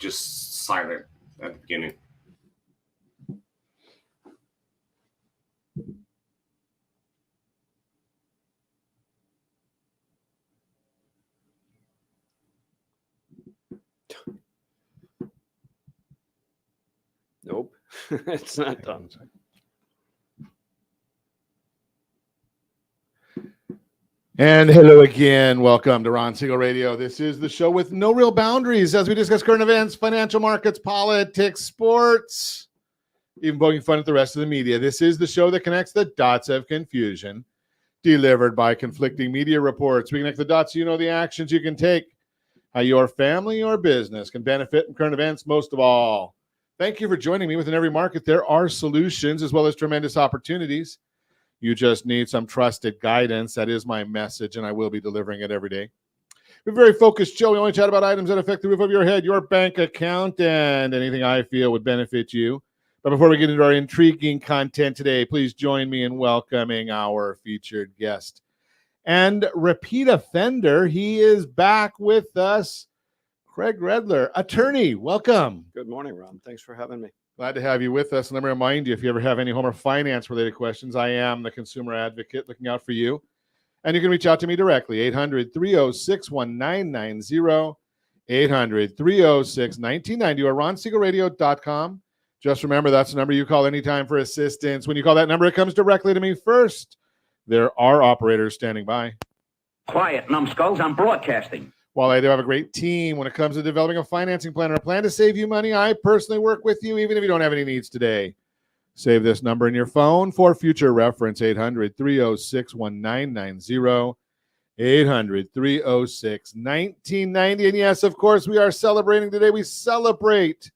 just silent at the beginning. Nope, it's not done. And hello again. Welcome to Ron Siegel Radio. This is the show with no real boundaries as we discuss current events, financial markets, politics, sports, even poking fun at the rest of the media. This is the show that connects the dots of confusion, delivered by conflicting media reports. We connect the dots so you know the actions you can take, how your family or business can benefit from current events most of all. Thank you for joining me. Within every market, there are solutions as well as tremendous opportunities. You just need some trusted guidance. That is my message, and I will be delivering it every day. We're a very focused show. We only chat about items that affect the roof of your head, your bank account, and anything I feel would benefit you. But before we get into our intriguing content today, please join me in welcoming our featured guest and repeat offender. He is back with us, Craig Redler, attorney. Welcome. Good morning, Ron. Thanks for having me. Glad to have you with us. And let me remind you, if you ever have any home or finance-related questions, I am the consumer advocate looking out for you. And you can reach out to me directly, 800-306-1990, 800-306-1990, or ronsiegelradio.com. Just remember, that's the number you call anytime for assistance. When you call that number, it comes directly to me first. There are operators standing by. Quiet, numbskulls. I'm broadcasting. While I do have a great team when it comes to developing a financing plan or a plan to save you money, I personally work with you even if you don't have any needs today. Save this number in your phone for future reference, 800-306-1990, 800-306-1990. And yes, of course, we are celebrating today. We celebrate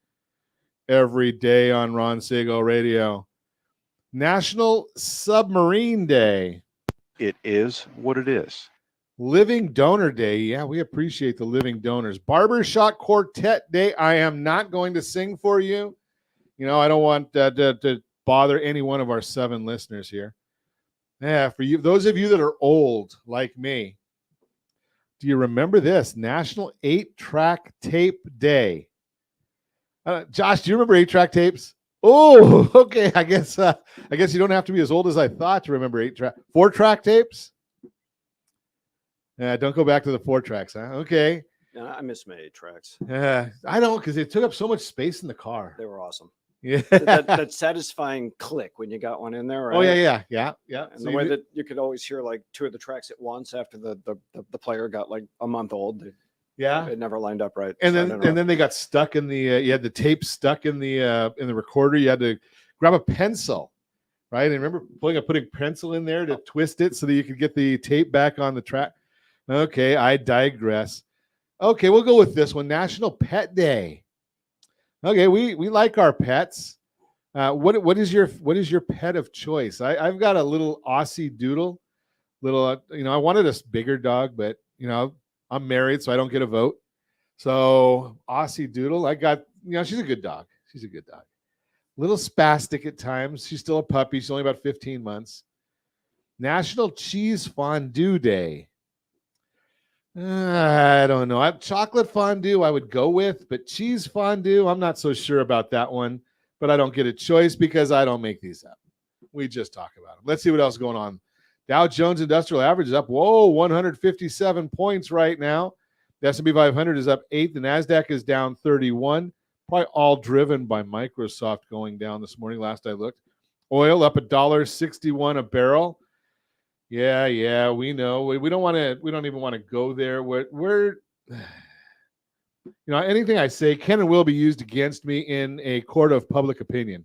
every day on Ron Siegel Radio. National Submarine Day. It is what it is. Living Donor Day. Yeah, we appreciate the living donors. Barbershop Quartet Day. I am not going to sing for you. You know, I don't want to bother any one of our 7 listeners here. Yeah, for you, those of you that are old like me, do you remember this? National 8-Track Tape Day. Josh, do you remember 8-track tapes? Oh, okay. I guess you don't have to be as old as I thought to remember 8-track. 4-track tapes? Yeah, don't go back to the 4 tracks, huh? Okay. Yeah, I miss my 8 tracks. Yeah, I don't, because it took up so much space in the car. They were awesome. Yeah. that satisfying click when you got one in there, right? Oh, yeah. And So the way that you could always hear like 2 of the tracks at once after the player got like a month old. Yeah. It never lined up right. And then they got stuck in the you had the tape stuck in the recorder. You had to grab a pencil, right? And remember putting pencil in there to twist it so that you could get the tape back on the track. Okay, I digress. Okay, we'll go with this one. National Pet Day. Okay, we like our pets. What is your pet of choice? I've got a little Aussie Doodle. I wanted a bigger dog, but I'm married, so I don't get a vote. So Aussie Doodle, I got, she's a good dog. She's a good dog. Little spastic at times. She's still a puppy. She's only about 15 months. National Cheese Fondue Day. I don't know. Chocolate fondue I would go with, but cheese fondue, I'm not so sure about that one. But I don't get a choice because I don't make these up. We just talk about them. Let's see what else is going on. Dow Jones Industrial Average is up, 157 points right now. The S&P 500 is up 8. The NASDAQ is down 31. Probably all driven by Microsoft going down this morning, last I looked. Oil up $1.61 a barrel. Yeah, we know. We don't even want to go there. We're anything I say can and will be used against me in a court of public opinion.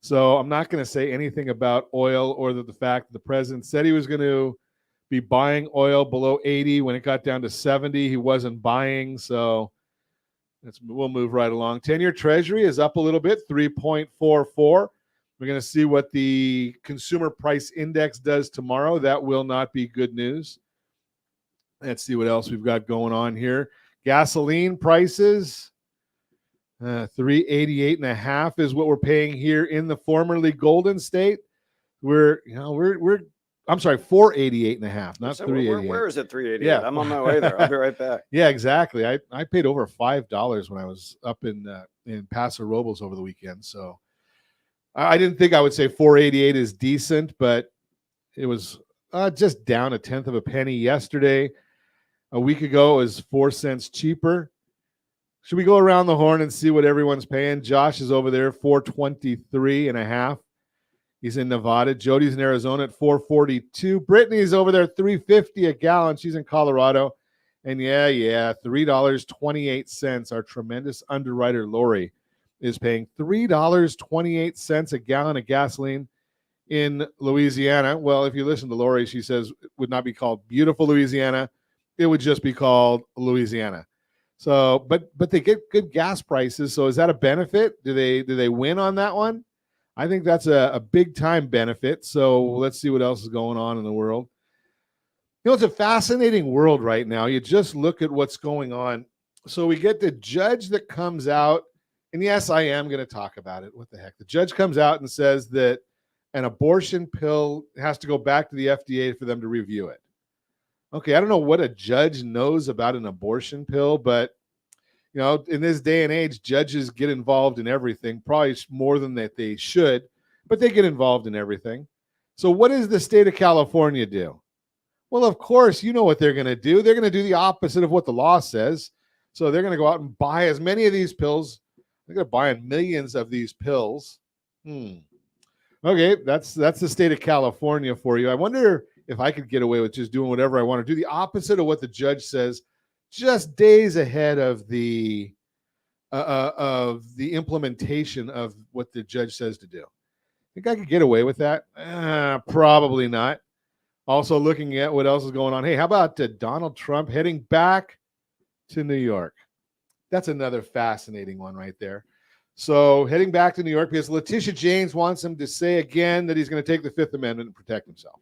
So I'm not going to say anything about oil or the fact that the president said he was going to be buying oil below 80 when it got down to 70. He wasn't buying, so we'll move right along. 10-year Treasury is up a little bit, 3.44. We're going to see what the consumer price index does tomorrow. That will not be good news. Let's see what else we've got going on here. Gasoline prices, $3.88.5 is what we're paying here in the formerly Golden State. We're I'm sorry, 488.5, not So 388. where is it 388? Yeah. I'm on my way there. I'll be right back. Yeah, exactly. I paid over $5 when I was up in Paso Robles over the weekend. So I didn't think I would say 488 is decent, but it was just down a tenth of a penny yesterday. A week ago, it was 4 cents cheaper. Should we go around the horn and see what everyone's paying? Josh is over there, 423.5. He's in Nevada. Jody's in Arizona at 442. Brittany's over there, 350 a gallon. She's in Colorado. And yeah, $3.28. Our tremendous underwriter, Lori, is paying $3.28 a gallon of gasoline in Louisiana. Well, if you listen to Lori, she says it would not be called beautiful Louisiana. It would just be called Louisiana. So, but they get good gas prices. So is that a benefit? Do they win on that one? I think that's a big time benefit. So let's see what else is going on in the world. You know, it's a fascinating world right now. You just look at what's going on. So we get the judge that comes out, and yes, I am going to talk about it. What the heck? The judge comes out and says that an abortion pill has to go back to the FDA for them to review it. Okay, I don't know what a judge knows about an abortion pill, but you know, in this day and age, judges get involved in everything, probably more than that they should, but they get involved in everything. So what does the state of California do? Well, of course, you know what they're going to do. They're going to do the opposite of what the law says. So they're going to go out and buy as many of these pills. They're going to buy millions of these pills. Okay, that's the state of California for you. I wonder if I could get away with just doing whatever I want to do, the opposite of what the judge says, just days ahead of the implementation of what the judge says to do. Think I could get away with that? Probably not. Also looking at what else is going on. Hey, how about Donald Trump heading back to New York? That's another fascinating one right there. So heading back to New York because Letitia James wants him to say again that he's going to take the Fifth Amendment and protect himself.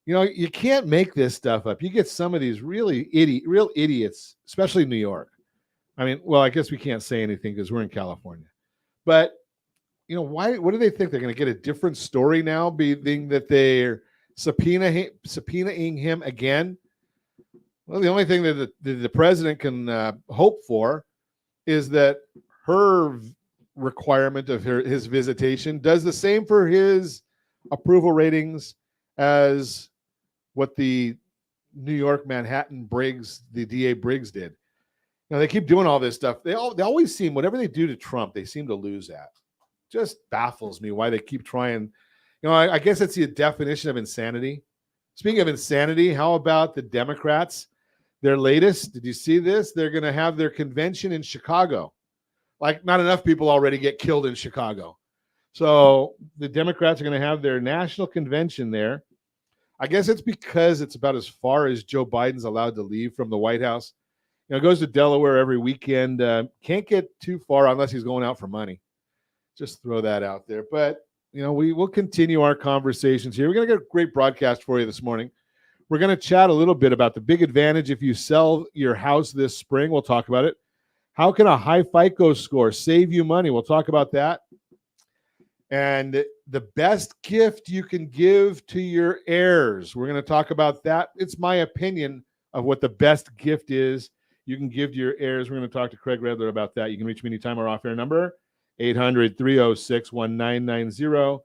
You know, you can't make this stuff up. You get some of these real idiots, especially in New York. I mean, well, I guess we can't say anything because we're in California. But, you know, what do they think? They're going to get a different story now, being that they're subpoenaing him again? Well, the only thing that the president can hope for is that her requirement of his visitation does the same for his approval ratings as what the New York Manhattan Briggs, the DA Briggs did. You know, they keep doing all this stuff. They always seem, whatever they do to Trump, they seem to lose at. Just baffles me why they keep trying. You know, I guess it's the definition of insanity. Speaking of insanity, how about the Democrats? Their latest, did you see this? They're going to have their convention in Chicago. Like, not enough people already get killed in Chicago. So the Democrats are going to have their national convention there. I guess it's because it's about as far as Joe Biden's allowed to leave from the White House. You know, goes to Delaware every weekend. Can't get too far unless he's going out for money. Just throw that out there. But, you know, we will continue our conversations here. We're going to get a great broadcast for you this morning. We're going to chat a little bit about the big advantage if you sell your house this spring. We'll talk about it. How can a high FICO score save you money? We'll talk about that. And the best gift you can give to your heirs. We're going to talk about that. It's my opinion of what the best gift is you can give to your heirs. We're going to talk to Craig Redler about that. You can reach me anytime. Our off-air number, 800-306-1990,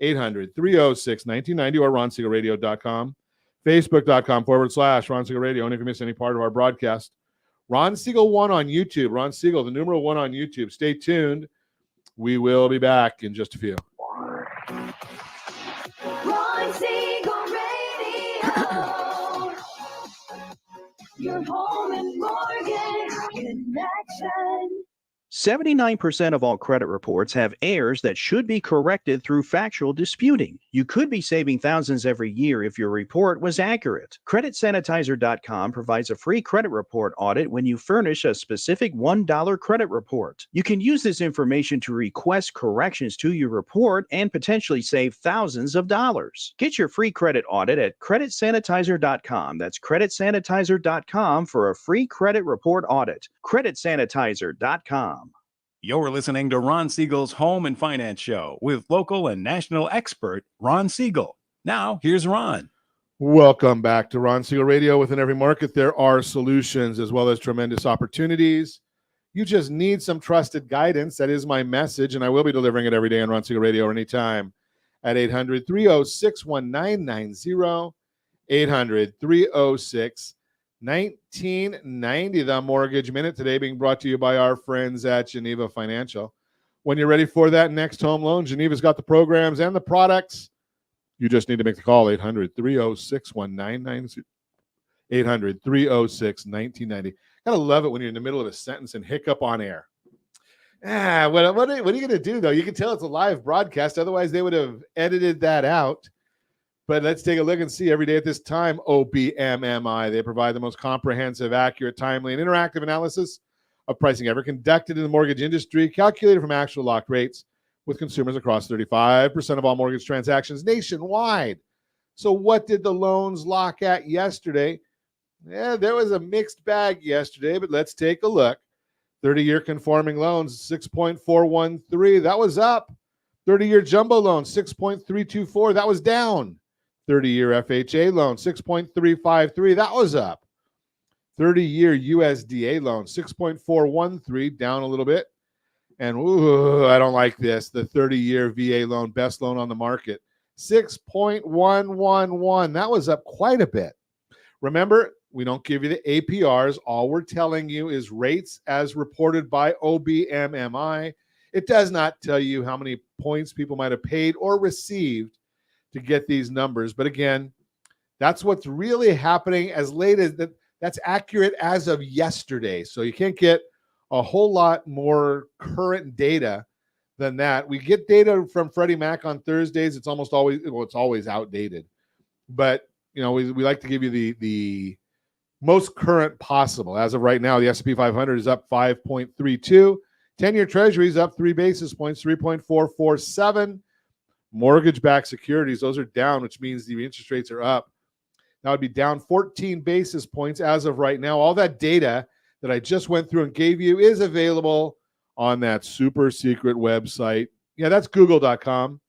800-306-1990, or RonSiegelRadio.com, Facebook.com/Ron Siegel Radio. And if you miss any part of our broadcast, Ron Siegel 1 on YouTube. Ron Siegel, the numeral 1 on YouTube. Stay tuned. We will be back in just a few. Ron Siegel Radio. Your home and mortgage connection. 79% of all credit reports have errors that should be corrected through factual disputing. You could be saving thousands every year if your report was accurate. CreditSanitizer.com provides a free credit report audit when you furnish a specific $1 credit report. You can use this information to request corrections to your report and potentially save thousands of dollars. Get your free credit audit at CreditSanitizer.com. That's CreditSanitizer.com for a free credit report audit. CreditSanitizer.com. You're listening to Ron Siegel's Home and Finance Show with local and national expert Ron Siegel. Now, here's Ron. Welcome back to Ron Siegel Radio. Within every market, there are solutions as well as tremendous opportunities. You just need some trusted guidance. That is my message, and I will be delivering it every day on Ron Siegel Radio or anytime at 800-306-1990, 800-306-1990. The Mortgage Minute today being brought to you by our friends at Geneva Financial. When you're ready for that next home loan, Geneva's got the programs and the products. You just need to make the call, 800-306-1990, 800-306-1990. Gotta love it when you're in the middle of a sentence and hiccup on air. What are you going to do, though? You can tell it's a live broadcast. Otherwise, they would have edited that out. But let's take a look and see every day at this time. OBMMI. They provide the most comprehensive, accurate, timely, and interactive analysis of pricing ever conducted in the mortgage industry, calculated from actual locked rates with consumers across 35% of all mortgage transactions nationwide. So what did the loans lock at yesterday? Yeah, there was a mixed bag yesterday, but let's take a look. 30-year conforming loans, 6.413. That was up. 30-year jumbo loan, 6.324. That was down. 30-year FHA loan, 6.353. That was up. 30-year USDA loan, 6.413, down a little bit. And I don't like this. The 30-year VA loan, best loan on the market, 6.111. That was up quite a bit. Remember, we don't give you the APRs. All we're telling you is rates as reported by OBMMI. It does not tell you how many points people might have paid or received to get these numbers. But again, that's what's really happening as late as that. That's accurate as of yesterday. So you can't get a whole lot more current data than that. We get data from Freddie Mac on Thursdays. It's almost always, it's always outdated. But, we like to give you the most current possible. As of right now, the S&P 500 is up 5.32. 10-year Treasury is up 3 basis points, 3.447. Mortgage-backed securities, those are down, which means the interest rates are up. That would be down 14 basis points as of right now. All that data that I just went through and gave you is available on that super secret website. Yeah, that's google.com.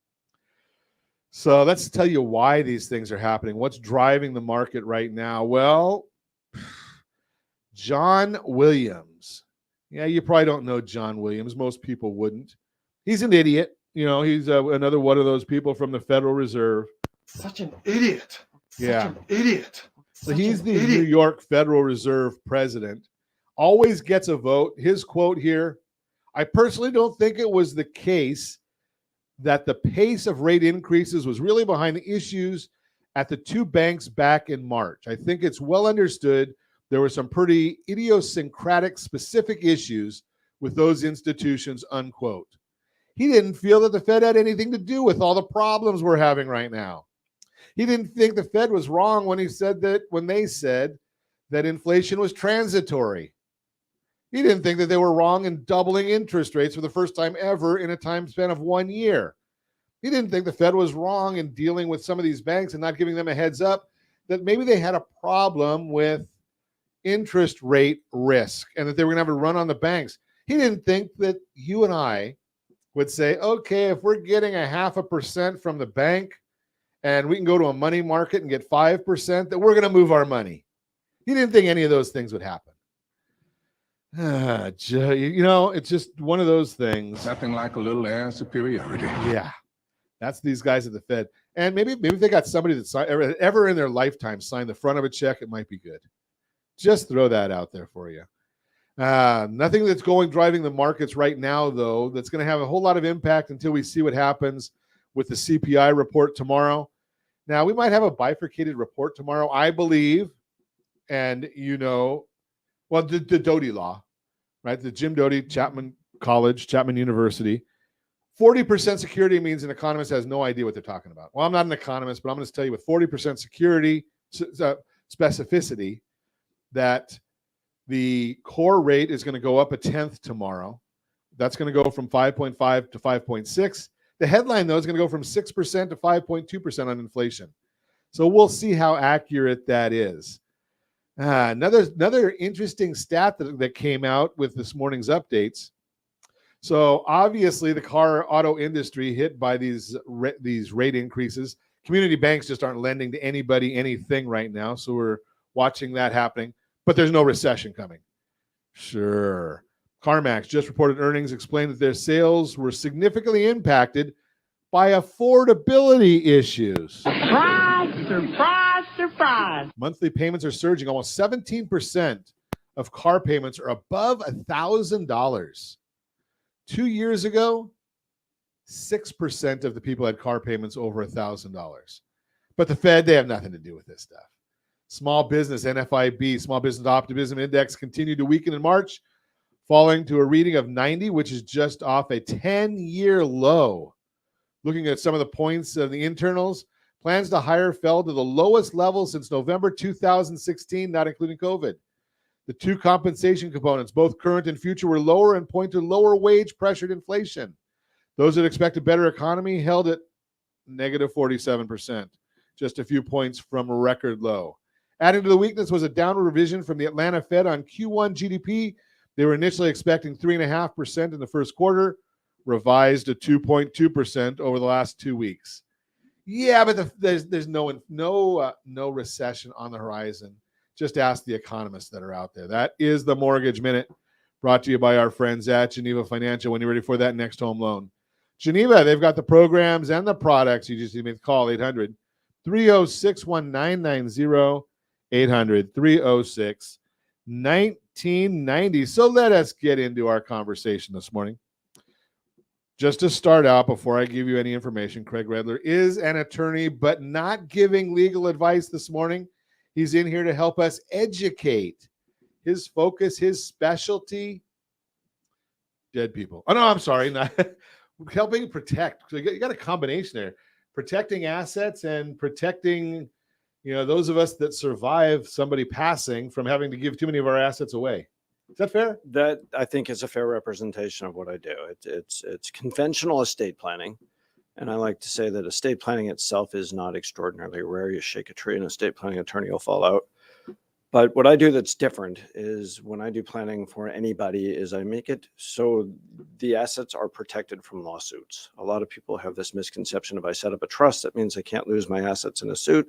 So let's tell you why these things are happening. What's driving the market right now? Well, John Williams. Yeah, you probably don't know John Williams. Most people wouldn't. He's an idiot. He's another one of those people from the Federal Reserve. Such an idiot. Yeah. Such an idiot. So he's the New York Federal Reserve president. Always gets a vote. His quote here, I personally don't think it was the case that the pace of rate increases was really behind the issues at the two banks back in March. I think it's well understood there were some pretty idiosyncratic specific issues with those institutions, unquote. He didn't feel that the Fed had anything to do with all the problems we're having right now. He didn't think the Fed was wrong when they said that inflation was transitory. He didn't think that they were wrong in doubling interest rates for the first time ever in a time span of 1 year. He didn't think the Fed was wrong in dealing with some of these banks and not giving them a heads up that maybe they had a problem with interest rate risk and that they were going to have a run on the banks. He didn't think that you and I would say, okay, if we're getting 0.5% from the bank and we can go to a money market and get 5%, that we're going to move our money. He didn't think any of those things would happen. It's just one of those things. Nothing like a little air superiority. Yeah, that's these guys at the Fed. And maybe if they got somebody that ever in their lifetime signed the front of a check, it might be good. Just throw that out there for you. Nothing that's driving the markets right now, though, that's going to have a whole lot of impact until we see what happens with the CPI report tomorrow. Now, we might have a bifurcated report tomorrow, I believe. And, the Doty law, right? The Jim Doty, Chapman University. 40% security means an economist has no idea what they're talking about. Well, I'm not an economist, but I'm going to tell you with 40% security, specificity, that the core rate is going to go up 1/10 tomorrow. That's going to go from 5.5 to 5.6. The headline, though, is going to go from 6% to 5.2% on inflation. So we'll see how accurate that is. Another interesting stat that came out with this morning's updates. So obviously the car auto industry hit by these rate increases Community banks just aren't lending to anybody anything right now. So we're watching that happening. But there's no recession coming. Sure. CarMax just reported earnings, explained that their sales were significantly impacted by affordability issues. Surprise, surprise, surprise. Monthly payments are surging. Almost 17% of car payments are above $1,000. 2 years ago, 6% of the people had car payments over $1,000. But the Fed, they have nothing to do with this stuff. Small business, NFIB, Small Business Optimism Index continued to weaken in March, falling to a reading of 90, which is just off a 10-year low. Looking at some of the points of the internals, plans to hire fell to the lowest level since November 2016, not including COVID. The two compensation components, both current and future, were lower and point to lower wage-pressured inflation. Those that expect a better economy held at negative 47%, just a few points from a record low. Adding to the weakness was a downward revision from the Atlanta Fed on Q1 GDP. They were initially expecting 3.5% in the first quarter, revised to 2.2% over the last 2 weeks. Yeah, but there's no recession on the horizon. Just ask the economists that are out there. That is the Mortgage Minute, brought to you by our friends at Geneva Financial. When you're ready for that next home loan, Geneva, they've got the programs and the products. You just need to call 800-306-1990, 800-306-1990. So let us get into our conversation this morning. Just to start out, before I give you any information, Craig Redler is an attorney, but not giving legal advice this morning. He's in here to help us educate. His focus, his specialty, dead people. Oh, no, I'm sorry. Not helping protect. So you got a combination there. Protecting assets and protecting, those of us that survive somebody passing from having to give too many of our assets away. Is that fair? That, I think, is a fair representation of what I do. It's conventional estate planning. And I like to say that estate planning itself is not extraordinarily rare. You shake a tree and an estate planning attorney will fall out. But what I do that's different is when I do planning for anybody is I make it so the assets are protected from lawsuits. A lot of people have this misconception: if I set up a trust, that means I can't lose my assets in a suit.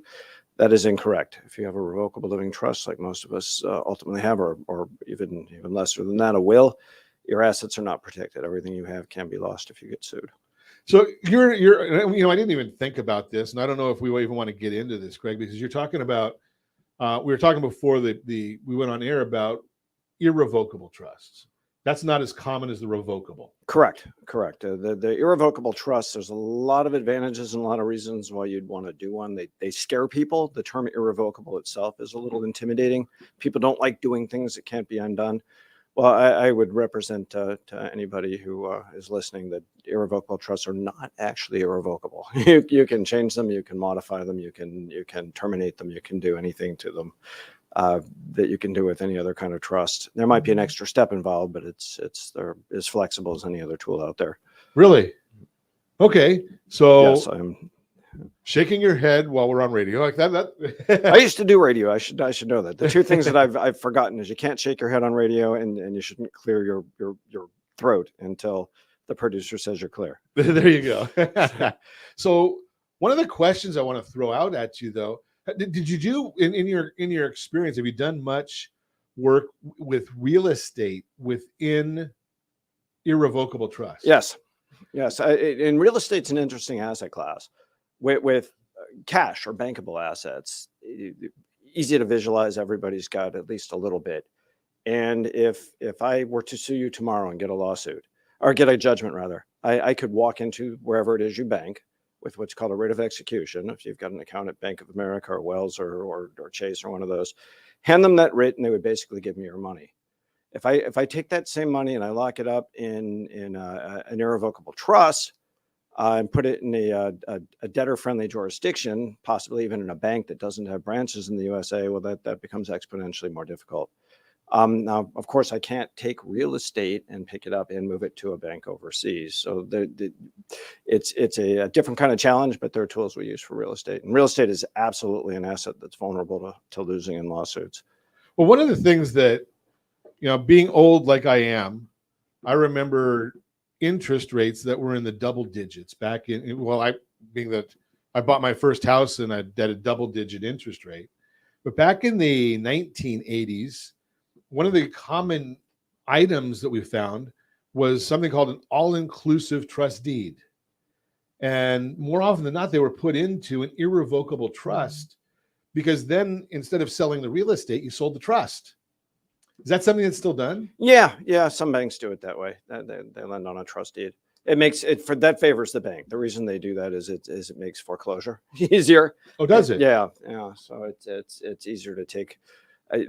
That is incorrect. If you have a revocable living trust, like most of us ultimately have, or even lesser than that, a will, your assets are not protected. Everything you have can be lost if you get sued. So you're I didn't even think about this, and I don't know if we even want to get into this, Craig, because you're talking about we were talking before we went on air about irrevocable trusts. That's not as common as the revocable. Correct. The irrevocable trust, there's a lot of advantages and a lot of reasons why you'd want to do one. They scare people. The term irrevocable itself is a little intimidating. People don't like doing things that can't be undone. Well, I would represent to anybody who is listening that irrevocable trusts are not actually irrevocable. You can change them, you can modify them, you can terminate them, you can do anything to them that you can do with any other kind of trust. There might be an extra step involved, but they're as flexible as any other tool out there. Really? Okay. So yes, I'm shaking your head while we're on radio like that. I used to do radio. I should know that. The two things that I've forgotten is you can't shake your head on radio, and you shouldn't clear your throat until the producer says you're clear. There you go. So one of the questions I want to throw out at you, though, did you do in your experience? Have you done much work with real estate within irrevocable trust? Yes. In real estate's an interesting asset class. With cash or bankable assets, easy to visualize. Everybody's got at least a little bit. And if I were to sue you tomorrow and get a lawsuit, or get a judgment rather, I could walk into wherever it is you bank with what's called a writ of execution. If you've got an account at Bank of America or Wells or Chase or one of those, hand them that writ and they would basically give me your money. If I take that same money and I lock it up in an irrevocable trust, and put it in a debtor-friendly jurisdiction, possibly even in a bank that doesn't have branches in the USA, well, that becomes exponentially more difficult. Now, of course, I can't take real estate and pick it up and move it to a bank overseas. So it's a different kind of challenge, but there are tools we use for real estate. And real estate is absolutely an asset that's vulnerable to losing in lawsuits. Well, one of the things that, being old like I am, I remember interest rates that were in the double digits back in, I I bought my first house and I had a double-digit interest rate. But back in the 1980s, one of the common items that we found was something called an all-inclusive trust deed. And more often than not, they were put into an irrevocable trust because then instead of selling the real estate, you sold the trust. Is that something that's still done? Yeah. Some banks do it that way. They lend on a trust deed. It makes it for that favors the bank. The reason they do that is it makes foreclosure easier. Oh, does it? Yeah. So it's easier to take.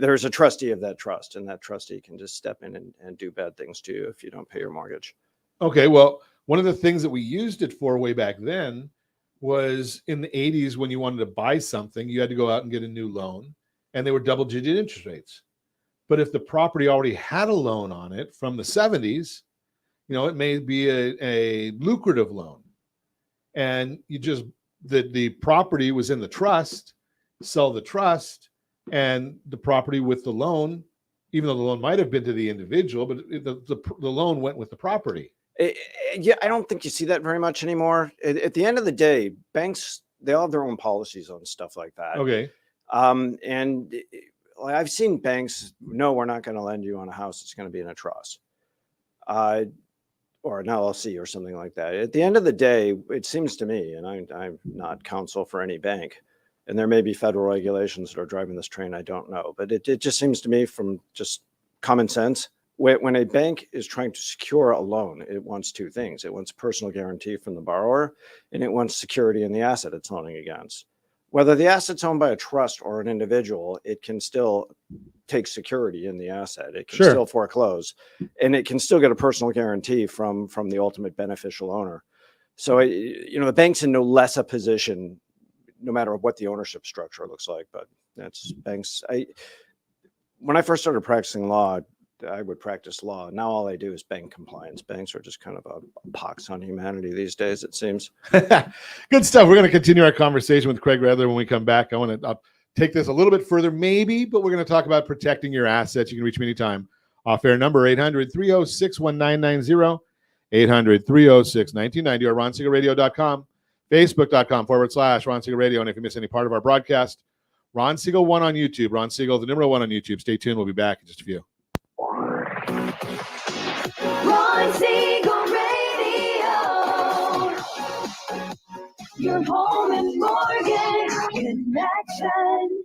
There's a trustee of that trust, and that trustee can just step in and do bad things to you if you don't pay your mortgage. Okay. Well, one of the things that we used it for way back then was in the 80s when you wanted to buy something, you had to go out and get a new loan, and they were double-digit interest rates. But if the property already had a loan on it from the 70s, it may be a lucrative loan. And you just, the property was in the trust, sell the trust, and the property with the loan, even though the loan might have been to the individual, but the loan went with the property. Yeah, I don't think you see that very much anymore. At the end of the day, banks, they all have their own policies on stuff like that. Okay. And I've seen banks, no, we're not going to lend you on a house. It's going to be in a trust or an LLC or something like that. At the end of the day, it seems to me, and I'm not counsel for any bank, and there may be federal regulations that are driving this train, I don't know. But it just seems to me from just common sense, when a bank is trying to secure a loan, it wants two things. It wants personal guarantee from the borrower, and it wants security in the asset it's loaning against. Whether the asset's owned by a trust or an individual, it can still take security in the asset. It can still foreclose, and it can still get a personal guarantee from the ultimate beneficial owner. So, the bank's in no less a position, no matter what the ownership structure looks like. But that's banks. When I first started practicing law, I would practice law. Now all I do is bank compliance. Banks are just kind of a pox on humanity these days, it seems. Good stuff. We're going to continue our conversation with Craig Redler when we come back. I'll take this a little bit further, maybe, but we're going to talk about protecting your assets. You can reach me anytime. Off-air number 800-306-1990, 800-306-1990, or RonSiegelRadio.com, Facebook.com/Ron Siegel Radio. And if you miss any part of our broadcast, Ron Siegel 1 on YouTube. Ron Siegel, the number 1 on YouTube. Stay tuned. We'll be back in just a few. Ron Siegel Radio, your home and mortgage connection.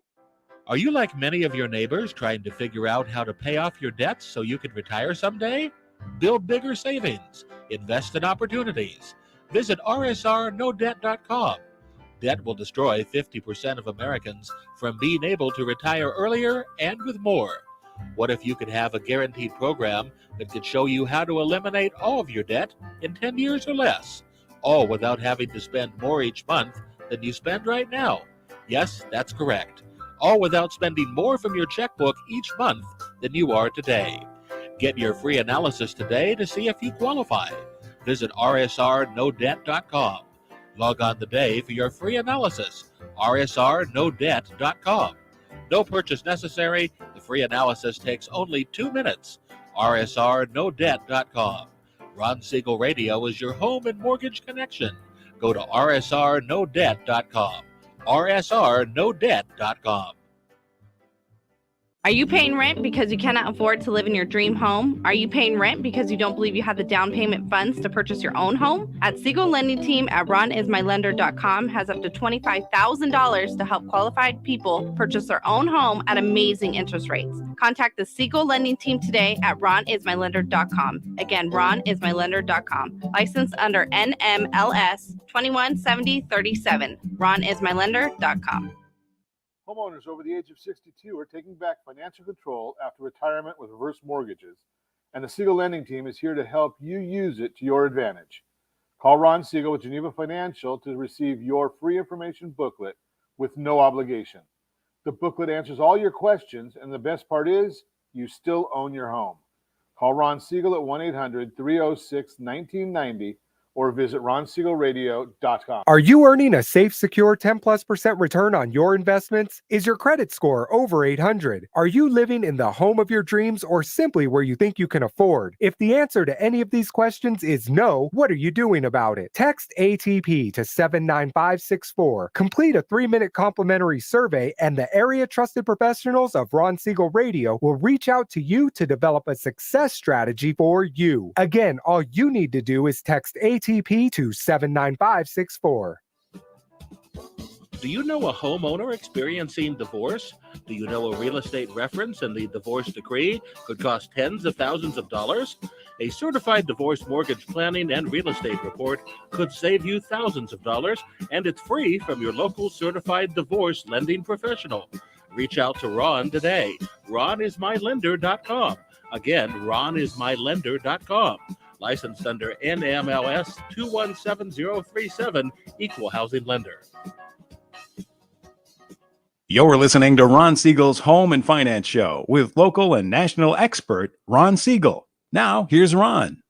Are you like many of your neighbors trying to figure out how to pay off your debts so you can retire someday? Build bigger savings. Invest in opportunities. Visit rsrnodebt.com. Debt will destroy 50% of Americans from being able to retire earlier and with more. What if you could have a guaranteed program that could show you how to eliminate all of your debt in 10 years or less, all without having to spend more each month than you spend right now? Yes, that's correct. All without spending more from your checkbook each month than you are today. Get your free analysis today to see if you qualify. Visit rsrnodebt.com. Log on today for your free analysis, rsrnodebt.com. No purchase necessary. The free analysis takes only 2 minutes. rsrnodebt.com. Ron Siegel Radio is your home and mortgage connection. Go to rsrnodebt.com. rsrnodebt.com. Are you paying rent because you cannot afford to live in your dream home? Are you paying rent because you don't believe you have the down payment funds to purchase your own home? At Siegel Lending Team at ronismylender.com has up to $25,000 to help qualified people purchase their own home at amazing interest rates. Contact the Siegel Lending Team today at ronismylender.com. Again, ronismylender.com. Licensed under NMLS 217037. ronismylender.com. Homeowners over the age of 62 are taking back financial control after retirement with reverse mortgages, and the Siegel Lending Team is here to help you use it to your advantage. Call Ron Siegel with Geneva Financial to receive your free information booklet with no obligation. The booklet answers all your questions, and the best part is you still own your home. Call Ron Siegel at 1-800-306-1990 or visit ronsiegelradio.com. Are you earning a safe, secure 10+% return on your investments? Is your credit score over 800? Are you living in the home of your dreams or simply where you think you can afford? If the answer to any of these questions is no, what are you doing about it? Text ATP to 79564. Complete a 3-minute complimentary survey, and the area trusted professionals of Ron Siegel Radio will reach out to you to develop a success strategy for you. Again, all you need to do is text ATP to 79564. Do you know a homeowner experiencing divorce? Do you know a real estate reference and the divorce decree could cost tens of thousands of dollars? A certified divorce mortgage planning and real estate report could save you thousands of dollars, and it's free from your local certified divorce lending professional. Reach out to Ron today. RonIsMyLender.com. Again, RonIsMyLender.com. Licensed under NMLS 217037, Equal Housing Lender. You're listening to Ron Siegel's Home and Finance Show with local and national expert Ron Siegel. Now, here's Ron.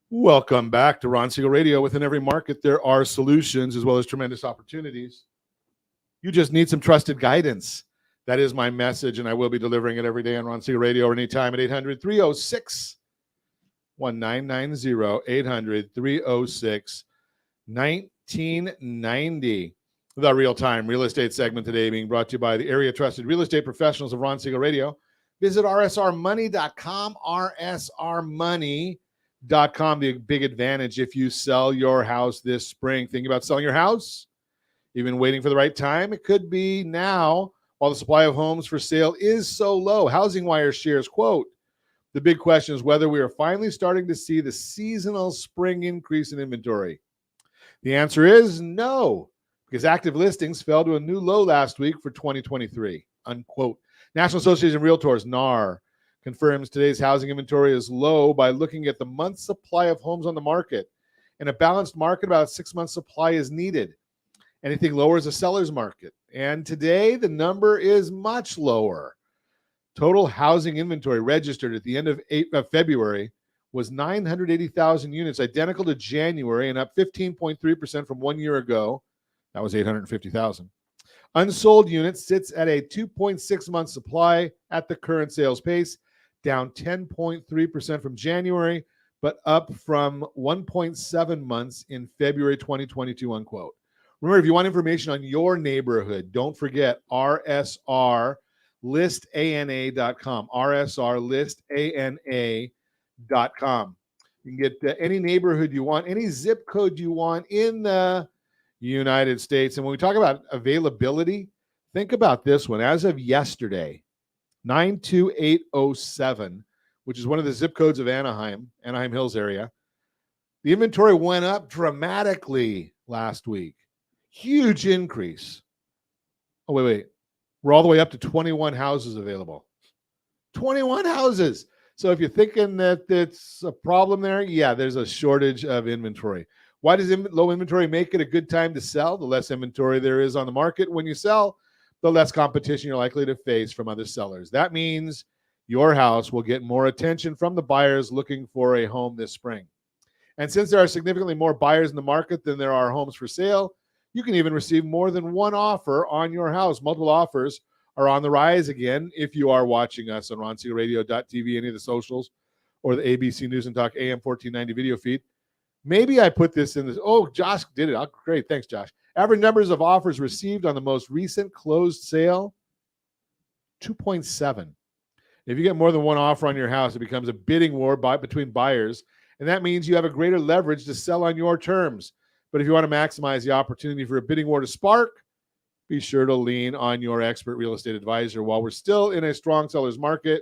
Welcome back to Ron Siegel Radio. Within every market, there are solutions as well as tremendous opportunities. You just need some trusted guidance. That is my message, and I will be delivering it every day on Ron Siegel Radio or anytime at 800-306-1990, 800-306-1990. The real-time real estate segment today being brought to you by the area trusted real estate professionals of Ron Siegel Radio. Visit rsrmoney.com, rsrmoney.com. The big advantage if you sell your house this spring. Thinking about selling your house? You've been waiting for the right time? It could be now while the supply of homes for sale is so low. Housing Wire shares, quote, the big question is whether we are finally starting to see the seasonal spring increase in inventory. The answer is no, because active listings fell to a new low last week for 2023, unquote. National Association of Realtors, NAR, confirms today's housing inventory is low by looking at the month's supply of homes on the market. In a balanced market, about 6 months supply is needed. Anything lower is a seller's market. And today, the number is much lower. Total housing inventory registered at the end of February was 980,000 units, identical to January and up 15.3% from 1 year ago. That was 850,000. Unsold units sits at a 2.6-month supply at the current sales pace, down 10.3% from January, but up from 1.7 months in February 2022, unquote. Remember, if you want information on your neighborhood, don't forget rsrlistana.com, rsrlistana.com. You can get any neighborhood you want, any zip code you want in the United States. And when we talk about availability, think about this one. As of yesterday, 92807, which is one of the zip codes of Anaheim Hills area, the inventory went up dramatically last week. Huge increase. Oh, wait. We're all the way up to 21 houses available. 21 houses. So if you're thinking that it's a problem there, yeah, there's a shortage of inventory. Why does low inventory make it a good time to sell? The less inventory there is on the market when you sell, the less competition you're likely to face from other sellers. That means your house will get more attention from the buyers looking for a home this spring. And since there are significantly more buyers in the market than there are homes for sale, you can even receive more than one offer on your house. Multiple offers are on the rise again if you are watching us on ronsiegelradio.tv, any of the socials, or the ABC News and Talk AM 1490 video feed. Maybe I put this in this. Oh, Josh did it. Oh, great. Thanks, Josh. Average numbers of offers received on the most recent closed sale, 2.7. If you get more than one offer on your house, it becomes a bidding war between buyers, and that means you have a greater leverage to sell on your terms. But if you want to maximize the opportunity for a bidding war to spark, be sure to lean on your expert real estate advisor. While we're still in a strong seller's market,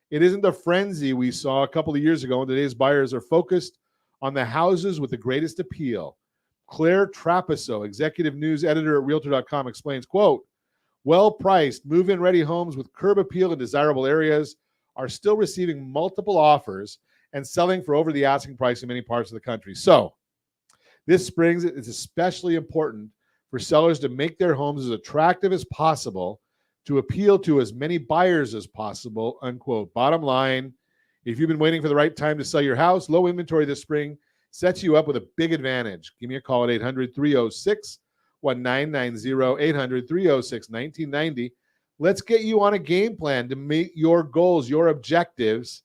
it isn't the frenzy we saw a couple of years ago, and today's buyers are focused on the houses with the greatest appeal. Claire Trapasso, executive news editor at Realtor.com, explains, quote, well-priced, move-in ready homes with curb appeal in desirable areas are still receiving multiple offers and selling for over the asking price in many parts of the country. So this spring, it's especially important for sellers to make their homes as attractive as possible to appeal to as many buyers as possible, unquote. Bottom line, if you've been waiting for the right time to sell your house, low inventory this spring sets you up with a big advantage. Give me a call at 800-306-1990, 800-306-1990. Let's get you on a game plan to meet your goals, your objectives.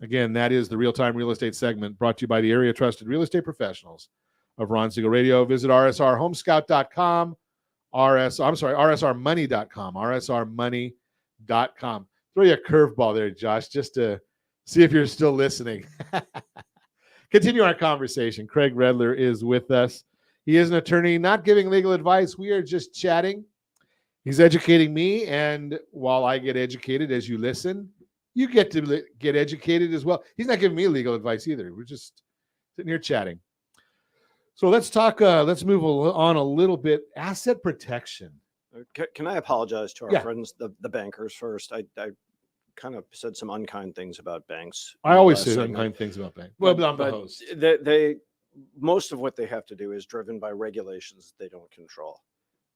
Again, that is the Real-Time Real Estate segment brought to you by the area trusted real estate professionals of Ron Siegel Radio. Visit rsrhomescout.com, rsrmoney.com, rsrmoney.com. Throw you a curveball there, Josh, just to see if you're still listening. Continue our conversation. Craig Redler is with us. He is an attorney, not giving legal advice. We are just chatting. He's educating me, and while I get educated as you listen, you get to get educated as well. He's not giving me legal advice either. We're just sitting here chatting. So let's talk. Let's move on a little bit. Asset protection. Can I apologize to our Yeah. friends, the bankers first? I kind of said some unkind things about banks. I always say unkind things about banks. Well, but I'm the host. They most of what they have to do is driven by regulations that they don't control.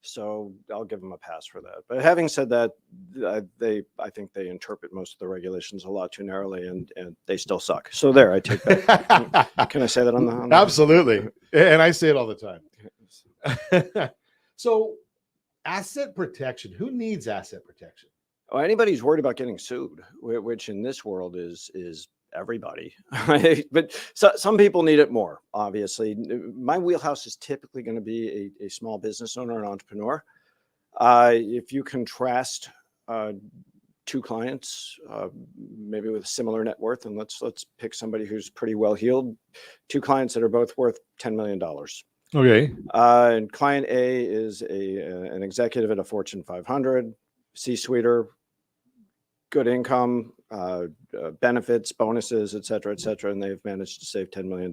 So I'll give them a pass for that. But having said that, I think they interpret most of the regulations a lot too narrowly, and they still suck. So there, I take that. Can I say that on the? Absolutely, and I say it all the time. So, asset protection. Who needs asset protection? Well, anybody who's worried about getting sued, which in this world is everybody. But some people need it more, obviously. My wheelhouse is typically going to be a small business owner, an entrepreneur. If you contrast two clients, maybe with a similar net worth, and let's pick somebody who's pretty well heeled, two clients that are both worth $10 million. Okay. And client A is an executive at a Fortune 500, C-suiter, good income, benefits, bonuses, et cetera, and they've managed to save $10 million.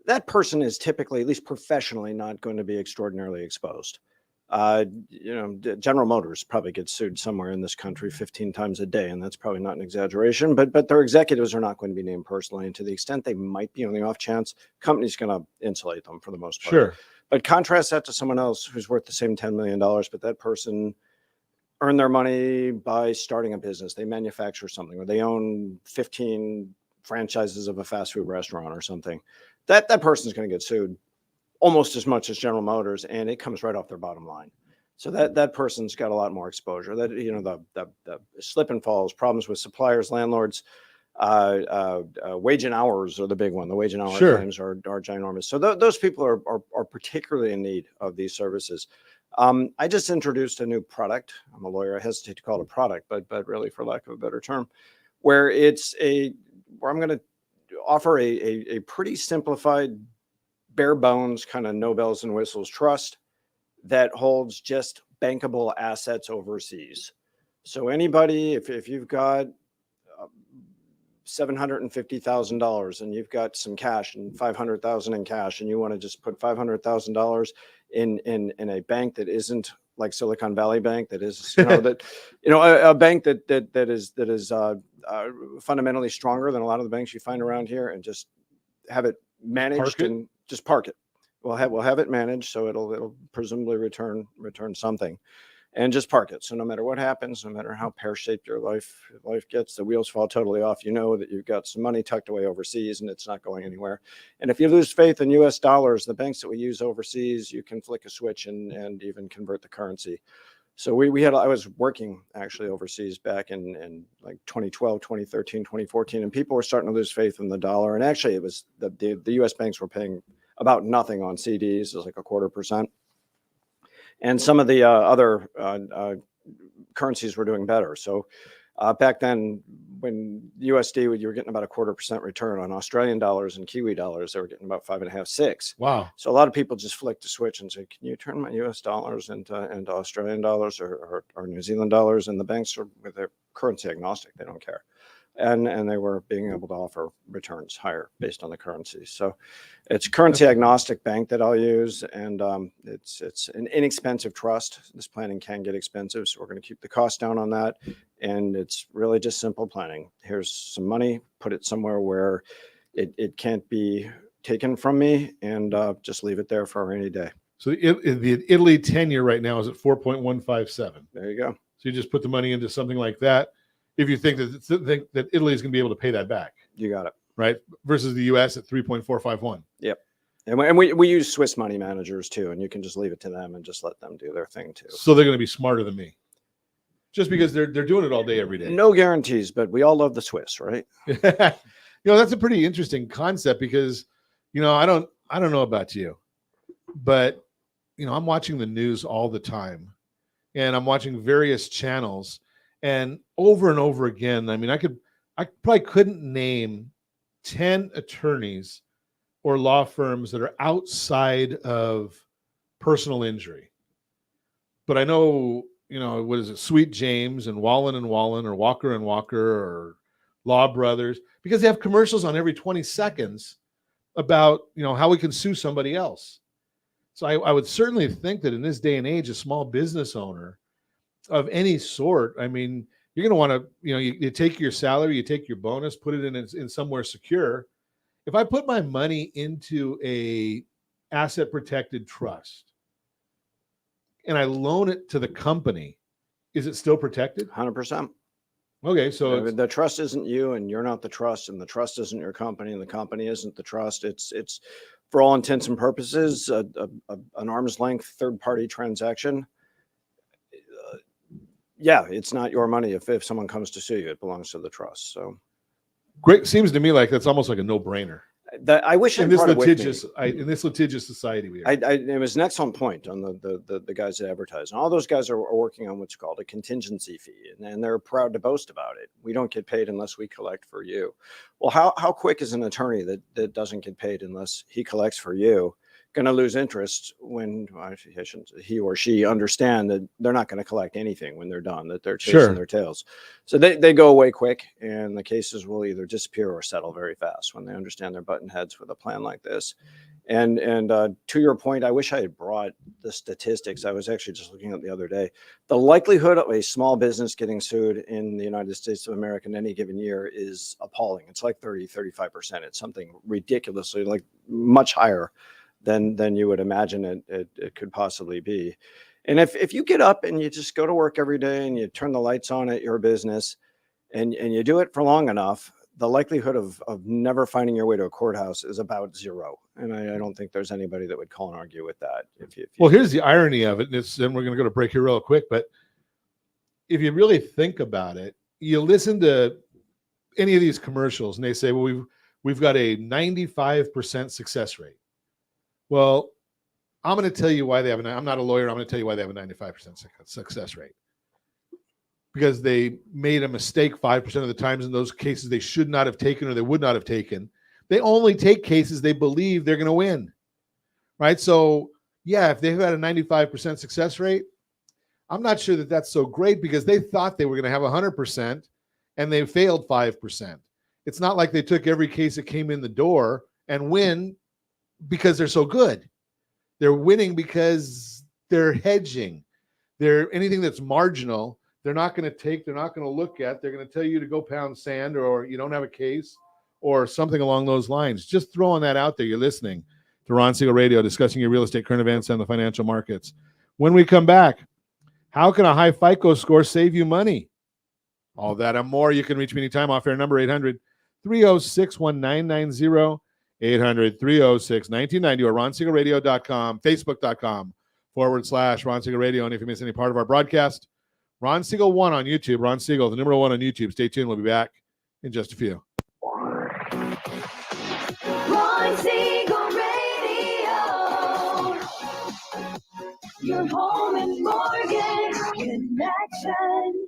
That person is typically, at least professionally, not going to be extraordinarily exposed. General Motors probably gets sued somewhere in this country 15 times a day, and that's probably not an exaggeration, but their executives are not going to be named personally, and to the extent they might be on the off chance, company's going to insulate them for the most part. Sure. But contrast that to someone else who's worth the same $10 million, but that person earn their money by starting a business. They manufacture something, or they own 15 franchises of a fast food restaurant or something. That person's going to get sued almost as much as General Motors, and it comes right off their bottom line. So that person's got a lot more exposure. That the slip and falls, problems with suppliers, landlords, wage and hours are the big one. The wage and hour claims are ginormous. So those people are particularly in need of these services. I just introduced a new product. I'm a lawyer. I hesitate to call it a product, but really, for lack of a better term, where I'm going to offer a pretty simplified, bare bones kind of no bells and whistles trust that holds just bankable assets overseas. So anybody, if you've got $750,000 and you've got some cash and $500,000 in cash, and you want to just put $500,000 in a bank that isn't like Silicon Valley Bank, that is a bank that is fundamentally stronger than a lot of the banks you find around here, and just have it managed and just park it. We'll have it managed, so it'll presumably return something, and just park it. So no matter what happens, no matter how pear-shaped your life gets, the wheels fall totally off. You know that you've got some money tucked away overseas, and it's not going anywhere. And if you lose faith in U.S. dollars, the banks that we use overseas, you can flick a switch and even convert the currency. So I was working actually overseas back in like 2012, 2013, 2014, and people were starting to lose faith in the dollar. And actually, it was the U.S. banks were paying about nothing on CDs. It was like 0.25%. And some of the other currencies were doing better. So back then, when USD, you were getting about 0.25% return on Australian dollars and Kiwi dollars, they were getting about 5.5, 6. Wow. So a lot of people just flicked the switch and said, can you turn my US dollars into Australian dollars or New Zealand dollars? And the banks are, with their currency agnostic, they don't care. And they were being able to offer returns higher based on the currency. So it's currency agnostic bank that I'll use, and it's an inexpensive trust. This planning can get expensive, so we're going to keep the cost down on that. And it's really just simple planning. Here's some money, put it somewhere where it can't be taken from me, and just leave it there for a rainy day. So the Italy 10-year right now is at 4.157. There you go. So you just put the money into something like that, if you think that Italy is going to be able to pay that back. You got it. right? Versus the US at 3.451. Yep. And we use Swiss money managers too, and you can just leave it to them and just let them do their thing too. So they're going to be smarter than me, just because they're doing it all day, every day. No guarantees, but we all love the Swiss, right? That's a pretty interesting concept because, I don't know about you, but I'm watching the news all the time, and I'm watching various channels, and over again. I mean, I probably couldn't name 10 attorneys or law firms that are outside of personal injury. But I know, what is it, Sweet James and Wallen or Walker and Walker or Law Brothers, because they have commercials on every 20 seconds about, how we can sue somebody else. So I would certainly think that in this day and age, a small business owner of any sort, I mean, you're going to want to, you take your salary, you take your bonus, put it in somewhere secure. If I put my money into a asset protected trust and I loan it to the company, is it still protected? 100%. Okay, so the trust isn't you, and you're not the trust, and the trust isn't your company, and the company isn't the trust. It's for all intents and purposes an arm's length third party transaction. It's not your money. If someone comes to sue you, it belongs to the trust. So. Great. Seems to me like that's almost like a no-brainer. I wish in this litigious society we are. It was an excellent point on the guys that advertise, and all those guys are working on what's called a contingency fee, and they're proud to boast about it. We don't get paid unless we collect for you. Well, how quick is an attorney that doesn't get paid unless he collects for you going to lose interest when he or she understand that they're not going to collect anything when they're done, that they're chasing their tails? So they go away quick, and the cases will either disappear or settle very fast when they understand they're button heads with a plan like this. And to your point, I wish I had brought the statistics. I was actually just looking at the other day. The likelihood of a small business getting sued in the United States of America in any given year is appalling. It's like 30-35%. It's something ridiculously, like much higher than you would imagine it could possibly be. And if you get up and you just go to work every day and you turn the lights on at your business and you do it for long enough, the likelihood of never finding your way to a courthouse is about zero. And I don't think there's anybody that would call and argue with that. Well, here's the irony of it, and we're going to go to break here real quick, but if you really think about it, you listen to any of these commercials and they say, well, we've got a 95% success rate. Well, I'm going to tell you why they have I'm not a lawyer. I'm going to tell you why they have a 95% success rate. Because they made a mistake 5% of the times in those cases they should not have taken or they would not have taken. They only take cases they believe they're going to win, right? So, if they've had a 95% success rate, I'm not sure that that's so great because they thought they were going to have 100% and they failed 5%. It's not like they took every case that came in the door and win because they're so good. They're winning because they're hedging. They're anything that's marginal, they're not going to take, they're not going to look at, they're going to tell you to go pound sand or you don't have a case or something along those lines. Just throwing that out there. You're listening to Ron Siegel Radio, discussing your real estate, current events, and the financial markets. When we come back, how can a high FICO score save you money? All that and more. You can reach me anytime. Off air number 800-306-1990. 800-306-1990 or RonSiegelRadio.com, Facebook.com/Ron Siegel Radio. And if you miss any part of our broadcast, Ron Siegel 1 on YouTube. Ron Siegel, the number 1 on YouTube. Stay tuned. We'll be back in just a few. Ron Siegel Radio. Your home and mortgage connection.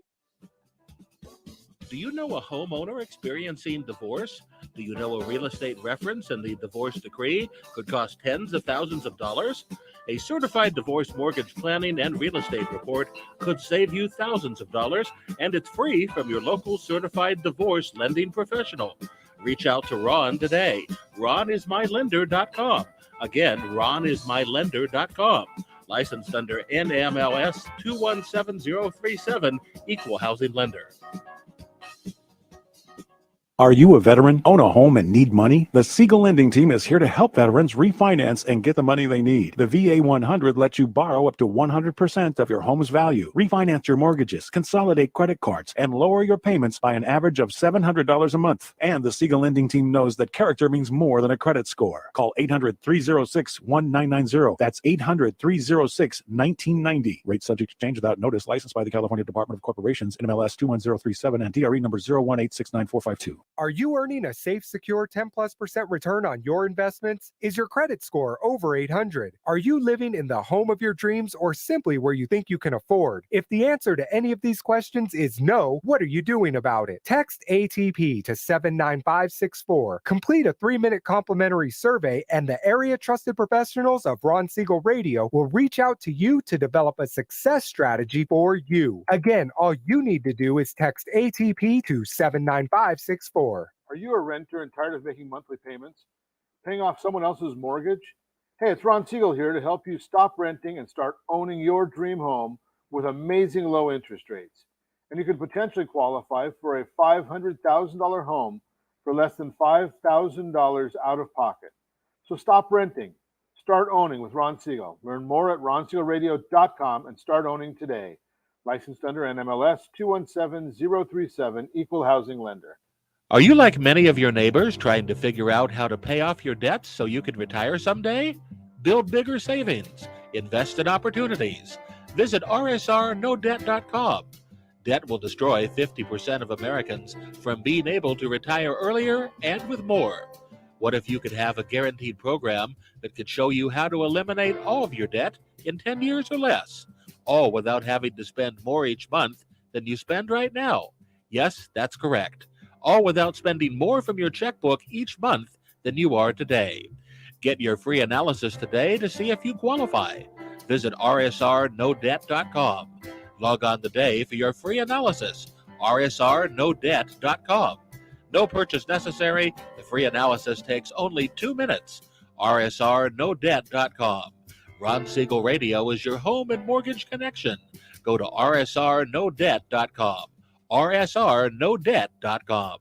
Do you know a homeowner experiencing divorce? Do you know a real estate reference and the divorce decree could cost tens of thousands of dollars? A certified divorce mortgage planning and real estate report could save you thousands of dollars, and it's free from your local certified divorce lending professional. Reach out to Ron today. RonIsMyLender.com. Again, RonIsMyLender.com. Licensed under NMLS 217037, Equal Housing Lender. Are you a veteran, own a home, and need money? The Siegel Lending Team is here to help veterans refinance and get the money they need. The VA 100 lets you borrow up to 100% of your home's value, refinance your mortgages, consolidate credit cards, and lower your payments by an average of $700 a month. And the Siegel Lending Team knows that character means more than a credit score. Call 800-306-1990. That's 800-306-1990. Rate subject to change without notice. Licensed by the California Department of Corporations, NMLS 21037, and DRE number 018694452. Are you earning a safe, secure 10+% return on your investments? Is your credit score over 800? Are you living in the home of your dreams or simply where you think you can afford? If the answer to any of these questions is no, what are you doing about it? Text ATP to 79564. Complete a 3-minute complimentary survey, and the area trusted professionals of Ron Siegel Radio will reach out to you to develop a success strategy for you. Again, all you need to do is text ATP to 79564. Are you a renter and tired of making monthly payments, paying off someone else's mortgage? Hey, it's Ron Siegel here to help you stop renting and start owning your dream home with amazing low interest rates. And you could potentially qualify for a $500,000 home for less than $5,000 out of pocket. So stop renting. Start owning with Ron Siegel. Learn more at ronsiegelradio.com and start owning today. Licensed under NMLS 217037, Equal Housing Lender. Are you like many of your neighbors trying to figure out how to pay off your debts so you can retire someday? Build bigger savings. Invest in opportunities. Visit rsrnodebt.com. Debt will destroy 50% of Americans from being able to retire earlier and with more. What if you could have a guaranteed program that could show you how to eliminate all of your debt in 10 years or less, all without having to spend more each month than you spend right now? Yes, that's correct. All without spending more from your checkbook each month than you are today. Get your free analysis today to see if you qualify. Visit rsrnodebt.com. Log on today for your free analysis. rsrnodebt.com. No purchase necessary. The free analysis takes only 2 minutes. rsrnodebt.com. Ron Siegel Radio is your home and mortgage connection. Go to rsrnodebt.com. rsrnodebt.com.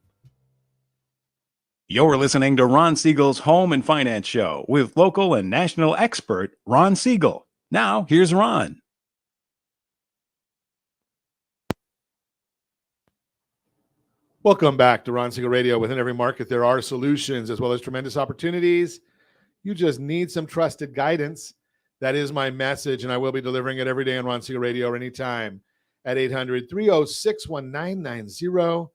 You're listening to Ron Siegel's Home and Finance Show with local and national expert Ron Siegel. Now, here's Ron. Welcome back to Ron Siegel Radio. Within every market, there are solutions as well as tremendous opportunities. You just need some trusted guidance. That is my message, and I will be delivering it every day on Ron Siegel Radio or anytime at 800-306-1990,